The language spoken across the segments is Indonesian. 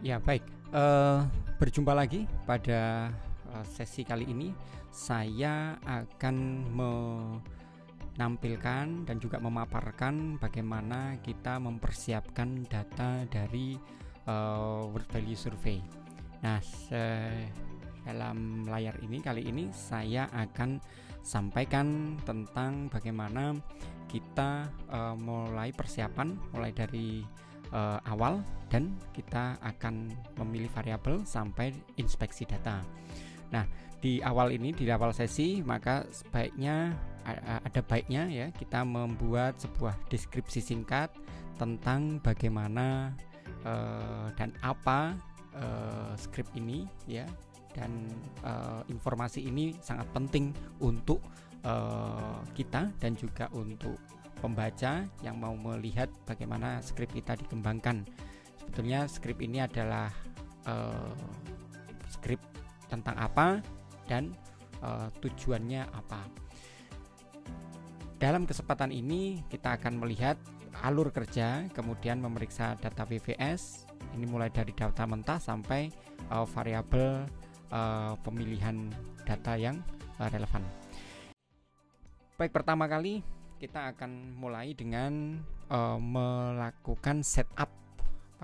Ya, baik. Berjumpa lagi pada sesi kali ini. Saya akan menampilkan dan juga memaparkan bagaimana kita mempersiapkan data dari World Value Survey. Nah, dalam layar ini kali ini saya akan sampaikan tentang bagaimana kita mulai persiapan mulai dari awal, dan kita akan memilih variabel sampai inspeksi data. Nah, di awal ini, di awal sesi, maka sebaiknya ada baiknya ya kita membuat sebuah deskripsi singkat tentang bagaimana dan apa script ini ya, dan informasi ini sangat penting untuk kita dan juga untuk pembaca yang mau melihat bagaimana skrip kita dikembangkan. Sebetulnya skrip ini adalah skrip tentang apa dan tujuannya apa. Dalam kesempatan ini kita akan melihat alur kerja, kemudian memeriksa data WVS. Ini mulai dari data mentah sampai variabel pemilihan data yang relevan. Baik, pertama kali kita akan mulai dengan melakukan setup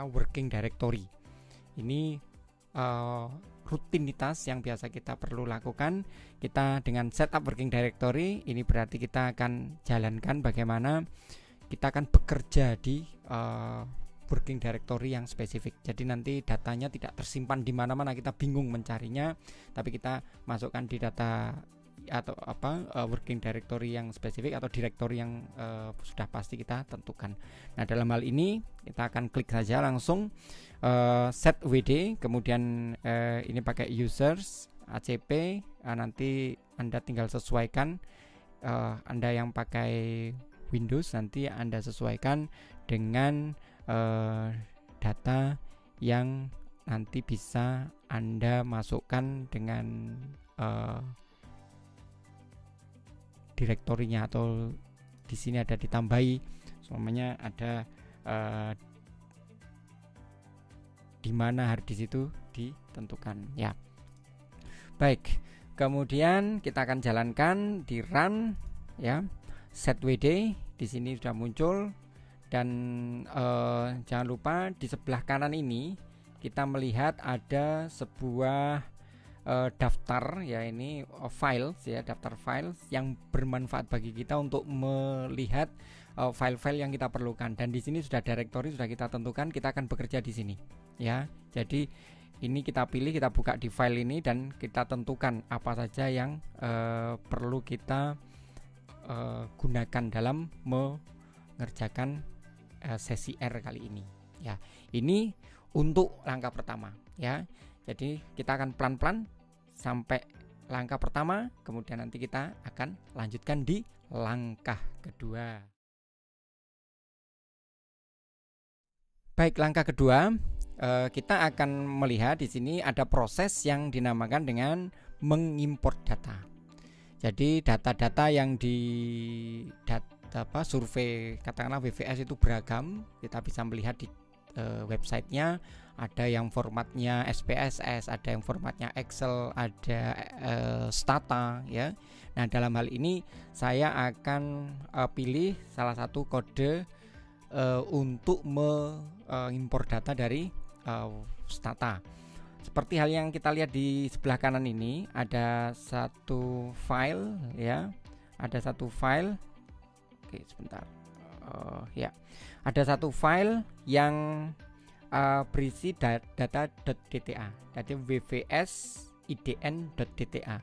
working directory. Ini rutinitas yang biasa kita perlu lakukan. Kita dengan setup working directory ini berarti kita akan jalankan bagaimana kita akan bekerja di working directory yang spesifik. Jadi nanti datanya tidak tersimpan di mana-mana, kita bingung mencarinya, tapi kita masukkan di data atau working directory yang spesifik atau directory yang sudah pasti kita tentukan. Nah, dalam hal ini kita akan klik saja langsung set WD, kemudian ini pakai users ACP. Nanti Anda tinggal sesuaikan, Anda yang pakai Windows nanti Anda sesuaikan dengan data yang nanti bisa Anda masukkan dengan direktorinya, atau di sini ada ditambahi, semuanya ada di mana hard disk itu ditentukan ya. Baik, kemudian kita akan jalankan di run ya. Set WD di sini sudah muncul, dan jangan lupa di sebelah kanan ini kita melihat ada sebuah daftar ya, ini files ya, daftar files yang bermanfaat bagi kita untuk melihat file-file yang kita perlukan. Dan di sini sudah directory sudah kita tentukan, kita akan bekerja di sini ya. Jadi ini kita pilih, kita buka di file ini dan kita tentukan apa saja yang perlu kita gunakan dalam mengerjakan sesi R kali ini ya. Ini untuk langkah pertama ya. Jadi kita akan pelan-pelan sampai langkah pertama, kemudian nanti kita akan lanjutkan di langkah kedua. Baik, langkah kedua kita akan melihat di sini ada proses yang dinamakan dengan mengimport data. Jadi data-data yang di survei katakanlah WVS itu beragam, kita bisa melihat di websitenya. Ada yang formatnya SPSS, ada yang formatnya Excel, ada Stata ya. Nah, dalam hal ini saya akan pilih salah satu kode untuk mengimpor data dari Stata. Seperti hal yang kita lihat di sebelah kanan ini, ada satu file ya, ada satu file. Oke, sebentar. Ya, ada satu file yang berisi data.dta, jadi wvs idn.dta.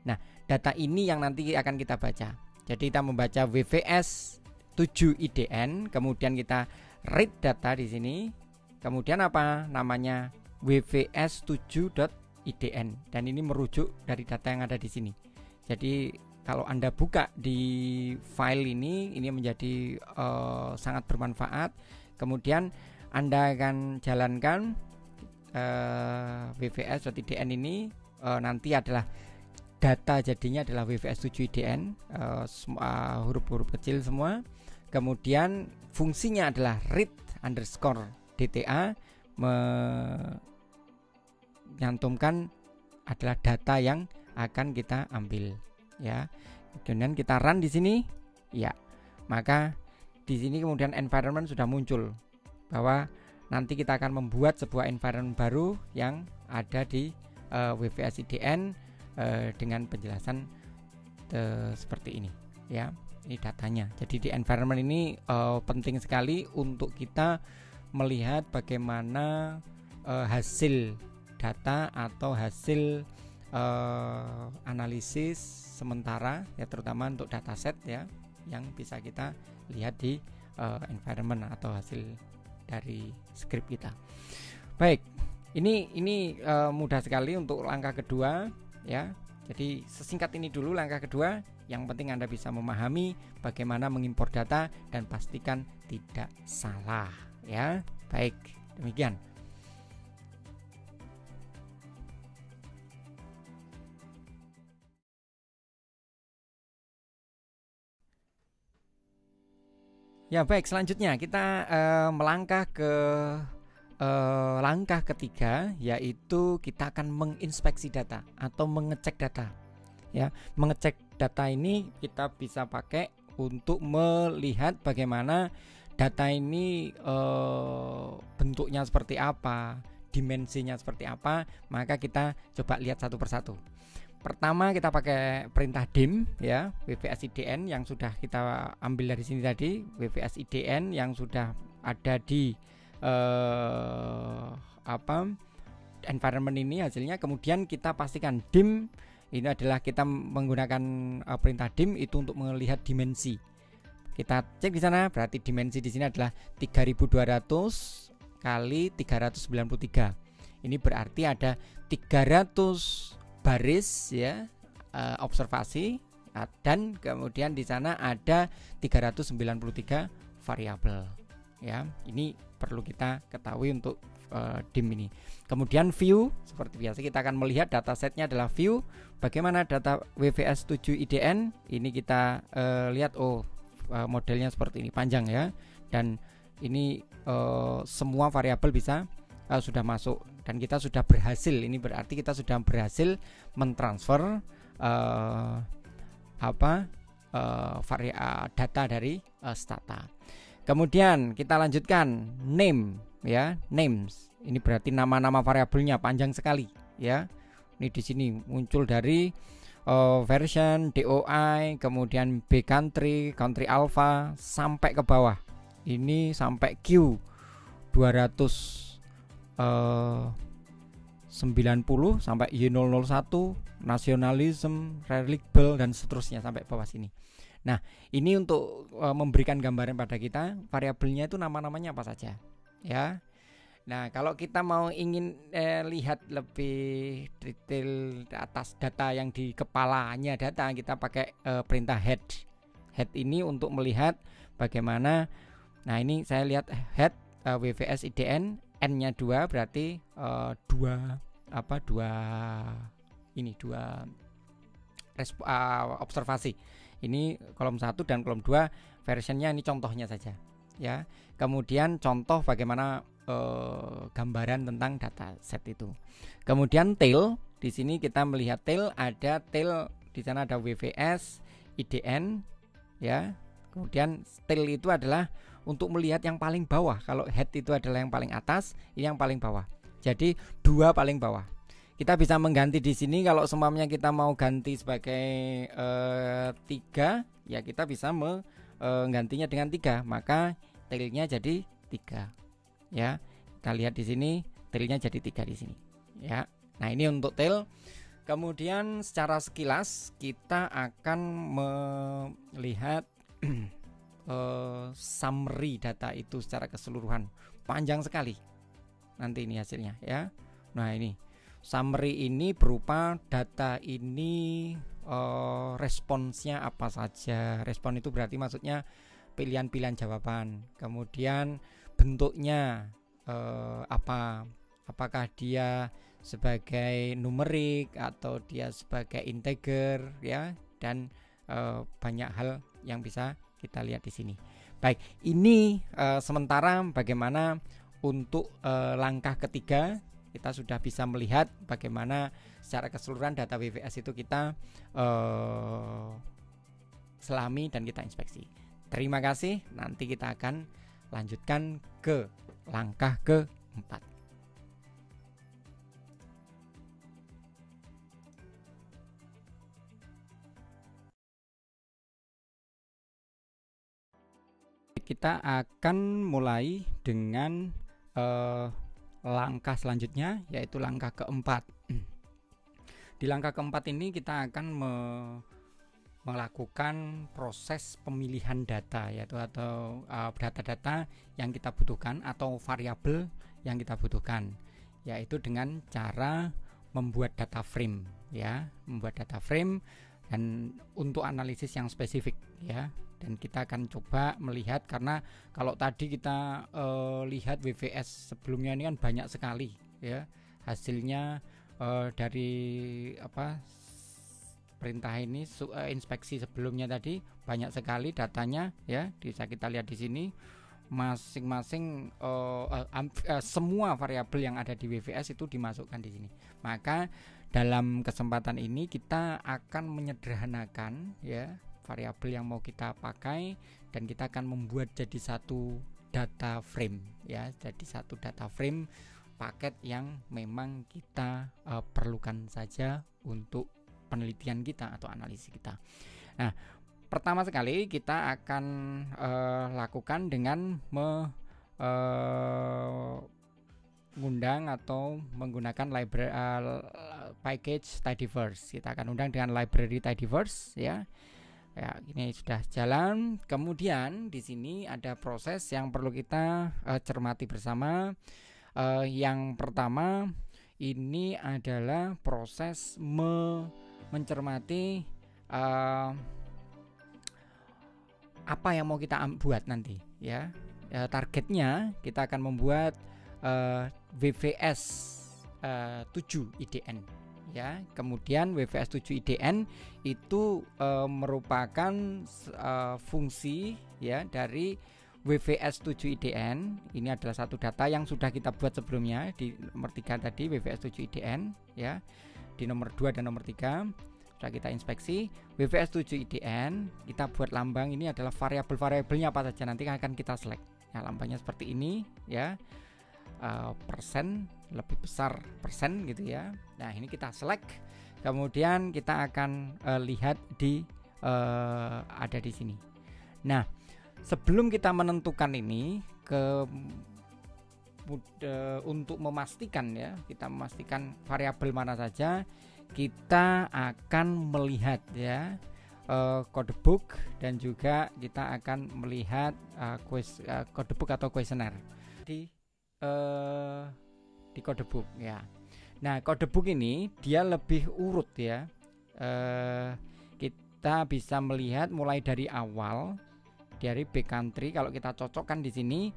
Nah, data ini yang nanti akan kita baca. Jadi kita membaca wvs 7 idn, kemudian kita read data di sini, kemudian apa namanya, wvs 7.idn, dan ini merujuk dari data yang ada di sini. Jadi kalau Anda buka di file ini menjadi sangat bermanfaat. Kemudian Anda akan jalankan wvs.idn ini, nanti adalah data jadinya adalah wvs 7 idn, huruf-huruf kecil semua. Kemudian fungsinya adalah read underscore dta, menyantumkan adalah data yang akan kita ambil, ya. Kemudian kita run di sini, ya. Maka di sini kemudian environment sudah muncul bahwa nanti kita akan membuat sebuah environment baru yang ada di WVS IDN dengan penjelasan seperti ini, ya. Ini datanya. Jadi di environment ini penting sekali untuk kita melihat bagaimana hasil data atau hasil analisis sementara, ya, terutama untuk dataset, ya, yang bisa kita lihat di environment atau hasil dari script kita. Baik, ini mudah sekali untuk langkah kedua, ya. Jadi sesingkat ini dulu langkah kedua. Yang penting Anda bisa memahami bagaimana mengimpor data dan pastikan tidak salah, ya. Baik, demikian. Ya, baik, selanjutnya kita melangkah ke langkah ketiga, yaitu kita akan menginspeksi data atau mengecek data, ya. Mengecek data ini kita bisa pakai untuk melihat bagaimana data ini bentuknya seperti apa, dimensinya seperti apa. Maka kita coba lihat satu persatu. Pertama kita pakai perintah dim, ya, WVS IDN yang sudah kita ambil dari sini tadi, WVS IDN yang sudah ada di environment ini hasilnya. Kemudian kita pastikan dim ini adalah kita menggunakan perintah dim itu untuk melihat dimensi. Kita cek di sana, berarti dimensi di sini adalah 3200 kali 393. Ini berarti ada 300 baris, ya, observasi, dan kemudian di sana ada 393 variabel, ya. Ini perlu kita ketahui untuk dim ini. Kemudian view, seperti biasa kita akan melihat datasetnya adalah view. Bagaimana data WVS 7 IDN? Ini kita lihat, modelnya seperti ini, panjang, ya. Dan ini semua variabel bisa sudah masuk dan kita sudah berhasil. Ini berarti kita sudah berhasil mentransfer data dari Stata. Kemudian kita lanjutkan name, ya, names. Ini berarti nama-nama variabelnya panjang sekali, ya. Ini di sini muncul dari version, DOI, kemudian B country, country alpha sampai ke bawah. Ini sampai Q 290 sampai Y001, nationalism, reliable, dan seterusnya sampai bawah sini. Nah, ini untuk memberikan gambaran pada kita variabelnya itu nama-namanya apa saja, ya. Nah, kalau kita mau ingin lihat lebih detail atas data yang di kepalanya data, kita pakai perintah head. Head ini untuk melihat bagaimana. Nah, ini saya lihat head WVS IDN, N-nya 2, berarti dua observasi. Ini kolom 1 dan kolom 2 versionnya, ini contohnya saja, ya. Kemudian contoh bagaimana gambaran tentang data set itu. Kemudian tail, di sini kita melihat tail, ada tail di sana ada WVS IDN, ya. Kemudian tail itu adalah untuk melihat yang paling bawah. Kalau head itu adalah yang paling atas, ini yang paling bawah. Jadi 2 paling bawah. Kita bisa mengganti di sini. Kalau seumpamanya kita mau ganti sebagai 3, ya kita bisa menggantinya dengan 3. Maka tailnya jadi 3. Ya, kita lihat di sini tailnya jadi 3 di sini. Ya, nah ini untuk tail. Kemudian secara sekilas kita akan melihat summary data itu secara keseluruhan, panjang sekali nanti ini hasilnya, ya. Nah, ini summary ini berupa data ini responsnya apa saja. Respon itu berarti maksudnya pilihan-pilihan jawaban. Kemudian bentuknya apakah dia sebagai numerik atau dia sebagai integer, ya, dan banyak hal yang bisa kita lihat di sini. Baik, ini sementara bagaimana untuk langkah ketiga kita sudah bisa melihat bagaimana secara keseluruhan data WVS itu kita selami dan kita inspeksi. Terima kasih, nanti kita akan lanjutkan ke langkah keempat. Kita akan mulai dengan langkah selanjutnya, yaitu langkah keempat. Di langkah keempat ini kita akan melakukan proses pemilihan data, yaitu atau data-data yang kita butuhkan atau variabel yang kita butuhkan, yaitu dengan cara membuat data frame, ya, membuat data frame dan untuk analisis yang spesifik, ya. Dan kita akan coba melihat, karena kalau tadi kita lihat WVS sebelumnya ini kan banyak sekali, ya, hasilnya dari perintah ini, inspeksi sebelumnya tadi banyak sekali datanya, ya. Bisa kita lihat di sini masing-masing semua variabel yang ada di WVS itu dimasukkan di sini. Maka dalam kesempatan ini kita akan menyederhanakan, ya, variabel yang mau kita pakai, dan kita akan membuat jadi satu data frame, ya, jadi satu data frame paket yang memang kita perlukan saja untuk penelitian kita atau analisis kita. Nah, pertama sekali kita akan lakukan dengan mengundang atau menggunakan library package tidyverse. Kita akan undang dengan library tidyverse, ya. Ya, ini sudah jalan. Kemudian di sini ada proses yang perlu kita cermati bersama. Yang pertama ini adalah proses mencermati apa yang mau kita buat nanti, ya. Targetnya kita akan membuat WVS 7 IDN, ya. Kemudian WVS 7 IDN itu merupakan fungsi, ya, dari WVS 7 IDN. Ini adalah satu data yang sudah kita buat sebelumnya di nomor 3 tadi, WVS 7 IDN, ya. Di nomor 2 dan nomor 3 sudah kita inspeksi. WVS 7 IDN kita buat lambang, ini adalah variabel-variabelnya apa saja, nanti akan kita select. Ya, lambangnya seperti ini, ya. Persen, lebih besar persen, gitu, ya. Nah, ini kita select. Kemudian kita akan lihat di ada di sini. Nah, sebelum kita menentukan ini untuk memastikan, ya, kita memastikan variabel mana saja, kita akan melihat, ya, codebook, dan juga kita akan melihat codebook atau kuesioner di codebook, ya. Nah, codebook ini dia lebih urut, ya. Kita bisa melihat mulai dari awal, dari B country. Kalau kita cocokkan di sini,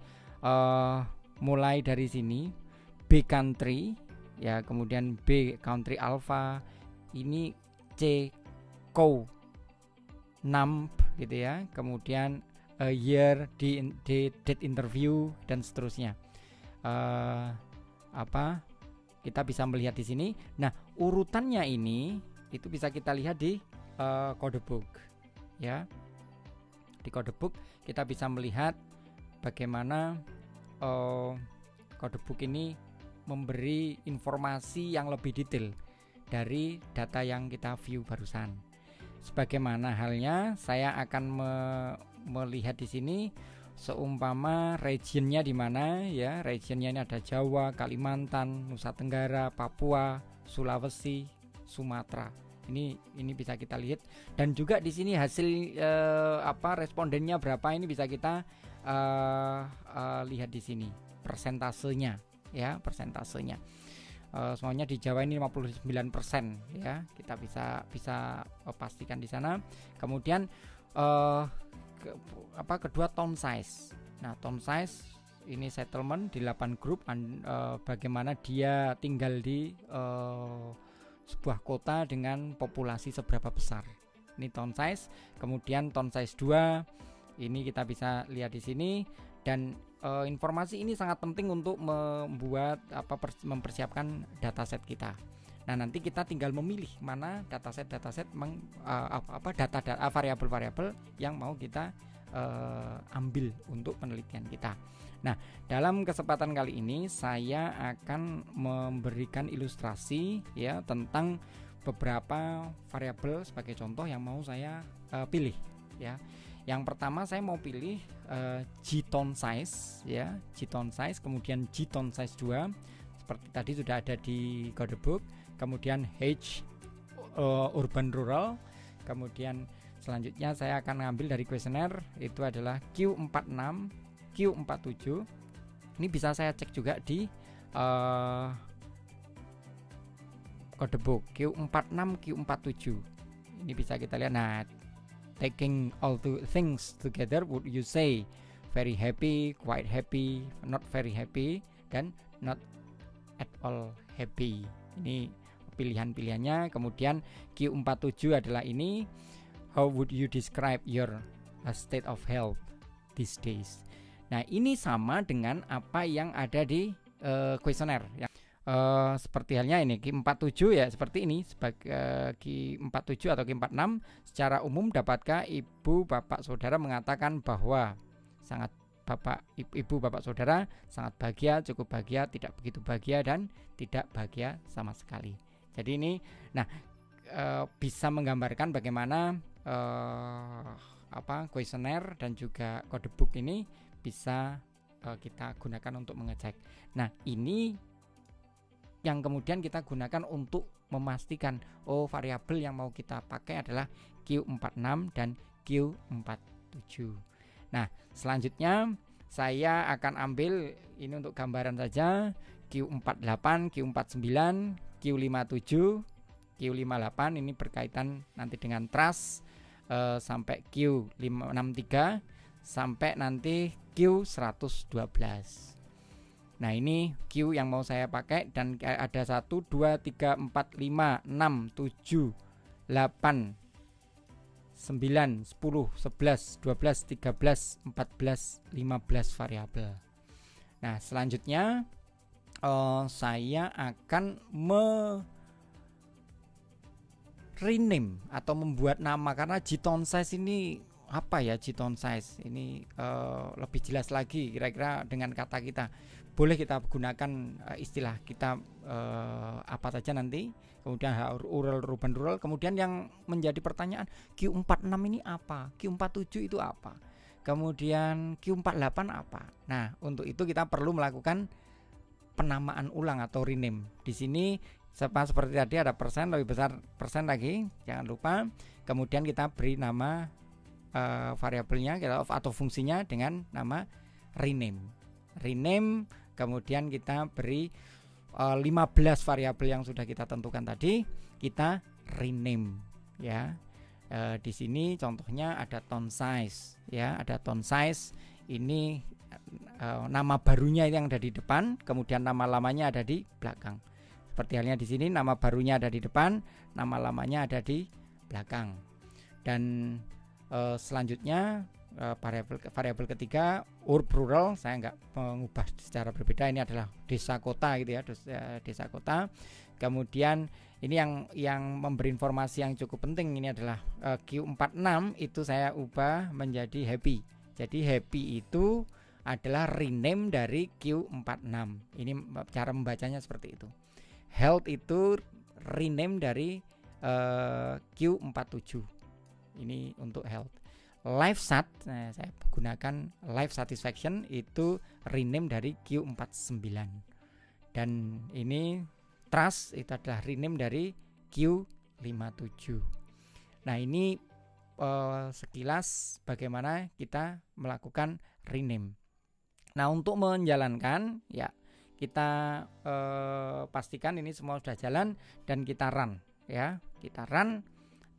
mulai dari sini B country, ya, kemudian B country alpha, ini C co nump, gitu, ya, kemudian year, date interview, dan seterusnya. Kita bisa melihat di sini. Nah, urutannya ini itu bisa kita lihat di codebook, ya. Di codebook kita bisa melihat bagaimana codebook ini memberi informasi yang lebih detail dari data yang kita view barusan. Sebagaimana halnya saya akan melihat di sini, seumpama regionnya di mana, ya. Regionnya ini ada Jawa, Kalimantan, Nusa Tenggara, Papua, Sulawesi, Sumatera. Ini bisa kita lihat, dan juga di sini hasil respondennya berapa, ini bisa kita lihat di sini persentasenya, ya, persentasenya. Semuanya di Jawa ini 59%, ya. Kita bisa pastikan di sana. Kemudian kedua town size. Nah, town size ini settlement di 8 grup, bagaimana dia tinggal di sebuah kota dengan populasi seberapa besar. Ini town size. Kemudian town size 2 ini kita bisa lihat di sini, dan informasi ini sangat penting untuk membuat mempersiapkan dataset kita. Nah, nanti kita tinggal memilih mana dataset variabel-variabel yang mau kita ambil untuk penelitian kita. Nah, dalam kesempatan kali ini saya akan memberikan ilustrasi ya tentang beberapa variabel sebagai contoh yang mau saya pilih ya. Yang pertama saya mau pilih Gtone size ya, Gtone size, kemudian Gtone size 2 seperti tadi sudah ada di codebook, kemudian H urban rural, kemudian selanjutnya saya akan ngambil dari kuesioner itu adalah Q46, Q47. Ini bisa saya cek juga di codebook Q46, Q47. Ini bisa kita lihat. Nah, taking all the things together, would you say very happy, quite happy, not very happy, dan not at all happy. Ini pilihan-pilihannya. Kemudian Q47 adalah ini, how would you describe your state of health these days. Nah, ini sama dengan apa yang ada di kuesioner ya. Seperti halnya ini Q47 ya seperti ini sebagai Q47 atau Q46. Secara umum, dapatkah ibu bapak saudara mengatakan bahwa ibu bapak saudara sangat bahagia, cukup bahagia, tidak begitu bahagia, dan tidak bahagia sama sekali. Jadi ini bisa menggambarkan bagaimana kuesioner dan juga codebook ini bisa kita gunakan untuk mengecek. Nah, ini yang kemudian kita gunakan untuk memastikan variabel yang mau kita pakai adalah Q46 dan Q47. Nah, selanjutnya saya akan ambil ini untuk gambaran saja, Q48, Q49, Q57, Q58 ini berkaitan nanti dengan trust, sampai Q63 sampai nanti Q112. Nah, ini Q yang mau saya pakai, dan ada 1, 2, 3, 4, 5, 6, 7, 8, 9, 10, 11, 12, 13, 14, 15 variabel. Nah, selanjutnya saya akan rename atau membuat nama, karena Gtone size ini apa ya, Gtone size ini lebih jelas lagi kira-kira dengan kata kita. Boleh kita gunakan istilah kita apa saja nanti. Kemudian urban rural. Kemudian yang menjadi pertanyaan, Q46 ini apa? Q47 itu apa? Kemudian Q48 apa? Nah, untuk itu kita perlu melakukan penamaan ulang atau rename. Di sini seperti tadi ada persen, lebih besar persen lagi, jangan lupa. Kemudian kita beri nama variabelnya atau fungsinya dengan nama rename. Kemudian kita beri 15 variabel yang sudah kita tentukan tadi, kita rename ya. Di sini contohnya ada tone size ya, ada tone size. Ini nama barunya yang ada di depan, kemudian nama lamanya ada di belakang. Seperti halnya di sini, nama barunya ada di depan, nama lamanya ada di belakang. Dan selanjutnya variabel ketiga urb rural, saya nggak mengubah secara berbeda, ini adalah desa kota gitu ya, desa kota. Kemudian ini yang memberi informasi yang cukup penting, ini adalah Q46 itu saya ubah menjadi happy. Jadi happy itu adalah rename dari Q46. Ini cara membacanya seperti itu. Health itu rename dari Q47. Ini untuk health. LifeSat, saya gunakan life satisfaction, itu rename dari Q49. Dan ini trust itu adalah rename dari Q57. Nah, ini sekilas bagaimana kita melakukan rename. Nah, untuk menjalankan ya kita pastikan ini semua sudah jalan dan kita run ya, kita run.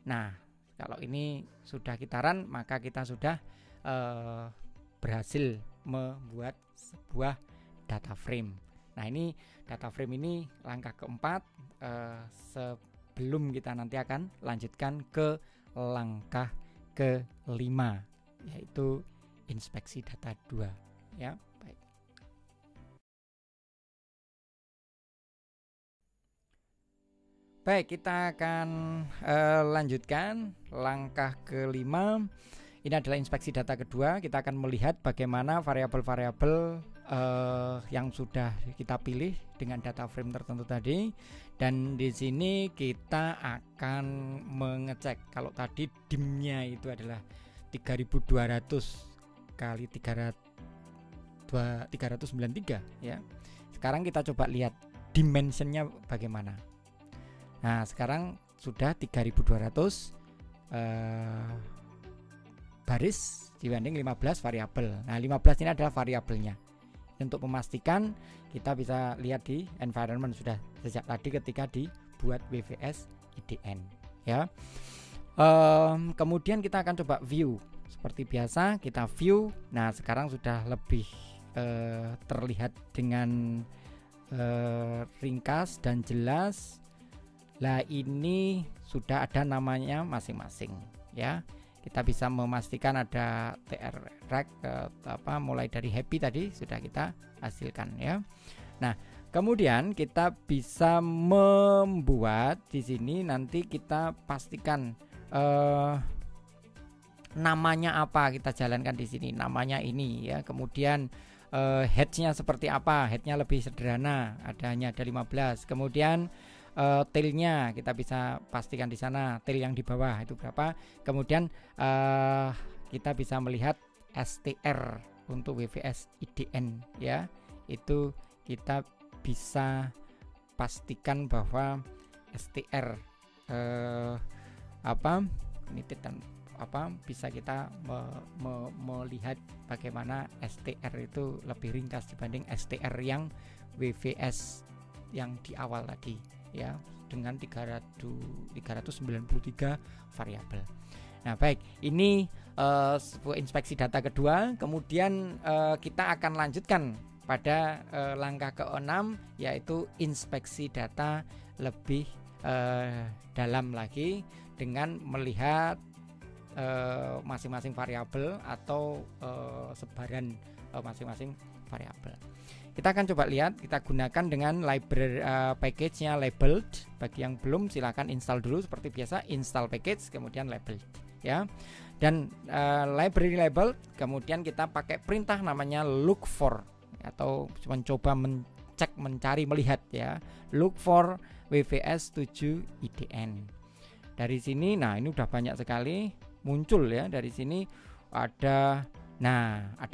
Nah, kalau ini sudah kita run, maka kita sudah berhasil membuat sebuah data frame. Nah, ini data frame ini langkah keempat, sebelum kita nanti akan lanjutkan ke langkah kelima, yaitu inspeksi data 2 ya. Baik. Baik, kita akan lanjutkan langkah kelima. Ini adalah inspeksi data kedua. Kita akan melihat bagaimana variabel-variabel yang sudah kita pilih dengan data frame tertentu tadi. Dan di sini kita akan mengecek kalau tadi dim-nya itu adalah 3200 kali 393 ya. Sekarang kita coba lihat dimensionnya bagaimana. Nah, sekarang sudah 3200 baris dibanding 15 variabel. Nah, 15 ini adalah variabelnya. Untuk memastikan kita bisa lihat di environment sudah sejak tadi ketika dibuat WVS IDN ya. Kemudian kita akan coba view. Seperti biasa kita view. Nah, sekarang sudah lebih terlihat dengan ringkas dan jelas. Lah, ini sudah ada namanya masing-masing ya. Kita bisa memastikan ada TR rec mulai dari happy tadi sudah kita hasilkan ya. Nah, kemudian kita bisa membuat di sini nanti kita pastikan namanya apa, kita jalankan di sini namanya ini ya. Kemudian heads-nya seperti apa? Head-nya lebih sederhana, hanya ada 15. Kemudian tail-nya kita bisa pastikan di sana, tail yang di bawah itu berapa. Kemudian kita bisa melihat STR untuk WVS IDN ya. Itu kita bisa pastikan bahwa STR ini bisa kita melihat bagaimana STR itu lebih ringkas dibanding STR yang WVS yang di awal tadi ya, dengan 393 variabel. Nah, baik, ini sebuah inspeksi data kedua. Kemudian kita akan lanjutkan pada langkah ke-6, yaitu inspeksi data lebih dalam lagi dengan melihat masing-masing variabel atau sebaran masing-masing variabel. Kita akan coba lihat, kita gunakan dengan library package-nya labeled. Bagi yang belum silahkan install dulu seperti biasa, install package kemudian labeled ya. Dan library labeled, kemudian kita pakai perintah namanya look for atau mencoba mencari, melihat ya. Look for WVS 7 IDN. Dari sini, nah ini udah banyak sekali muncul ya. Dari sini ada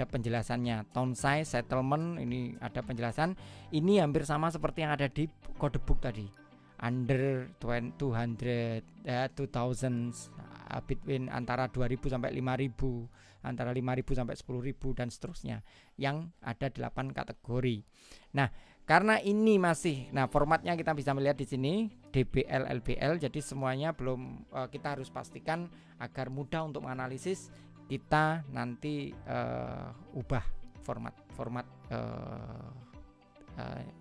penjelasannya, town size, settlement, ini ada penjelasan. Ini hampir sama seperti yang ada di code book tadi, under 200 2000 between antara 2000 sampai 5000, antara 5000 sampai 10000 dan seterusnya, yang ada 8 kategori. Nah, karena ini masih, formatnya kita bisa melihat di sini DBL LBL, jadi semuanya belum, kita harus pastikan agar mudah untuk menganalisis. Kita nanti ubah format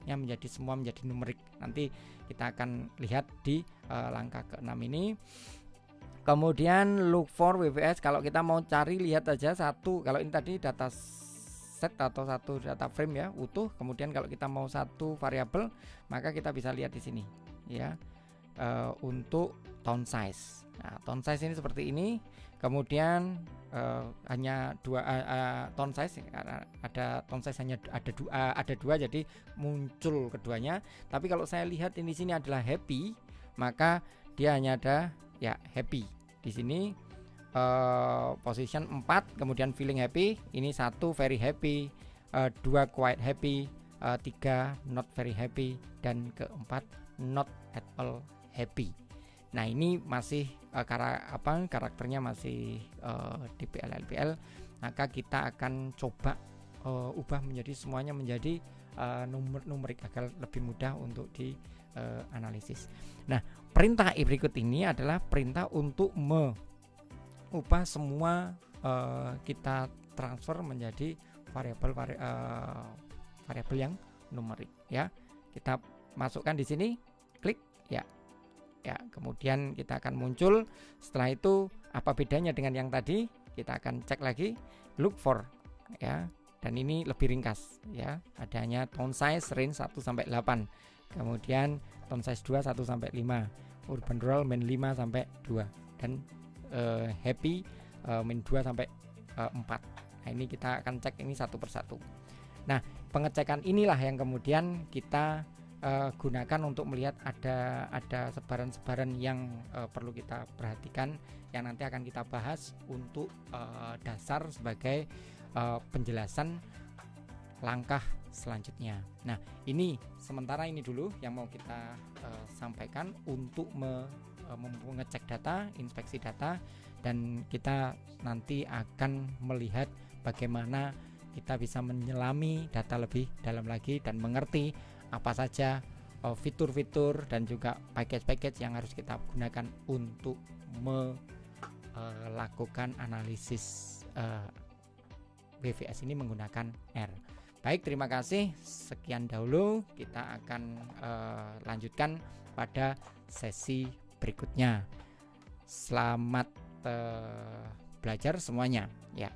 yang menjadi semua menjadi numerik. Nanti kita akan lihat di langkah ke-6 ini. Kemudian look for WVS, kalau kita mau cari lihat aja satu, kalau ini tadi data set atau satu data frame ya utuh. Kemudian kalau kita mau satu variabel, maka kita bisa lihat di sini ya, untuk town size. Nah, town size ini seperti ini. Kemudian hanya dua town size, karena ada town size hanya ada dua, jadi muncul keduanya. Tapi kalau saya lihat ini sini adalah happy, maka dia hanya ada ya happy di sini. Position 4, kemudian feeling happy, ini 1 very happy, 2 quite happy, 3 not very happy, dan keempat not at all happy. Nah, ini masih karakternya masih DBL LBL, maka kita akan coba ubah menjadi semuanya menjadi numerik agar lebih mudah untuk dianalisis. Nah, perintah berikut ini adalah perintah untuk mengubah semua, kita transfer menjadi variabel yang numerik ya. Kita masukkan di sini, klik ya. Ya, kemudian kita akan muncul. Setelah itu apa bedanya dengan yang tadi? Kita akan cek lagi look for ya. Dan ini lebih ringkas ya. Adanya town size range 1 sampai 8. Kemudian Town size 2 1 sampai 5, urban rural min 5 sampai 2, dan happy min 2 sampai 4. Nah, ini kita akan cek ini satu persatu. Nah, pengecekan inilah yang kemudian kita gunakan untuk melihat ada sebaran-sebaran yang perlu kita perhatikan, yang nanti akan kita bahas untuk dasar sebagai penjelasan langkah selanjutnya. Nah, ini sementara ini dulu yang mau kita sampaikan untuk mengecek data, inspeksi data, dan kita nanti akan melihat bagaimana kita bisa menyelami data lebih dalam lagi dan mengerti apa saja fitur-fitur dan juga package-package yang harus kita gunakan untuk melakukan analisis WVS ini menggunakan R. Baik, terima kasih. Sekian dahulu, kita akan lanjutkan pada sesi berikutnya. Selamat belajar semuanya ya.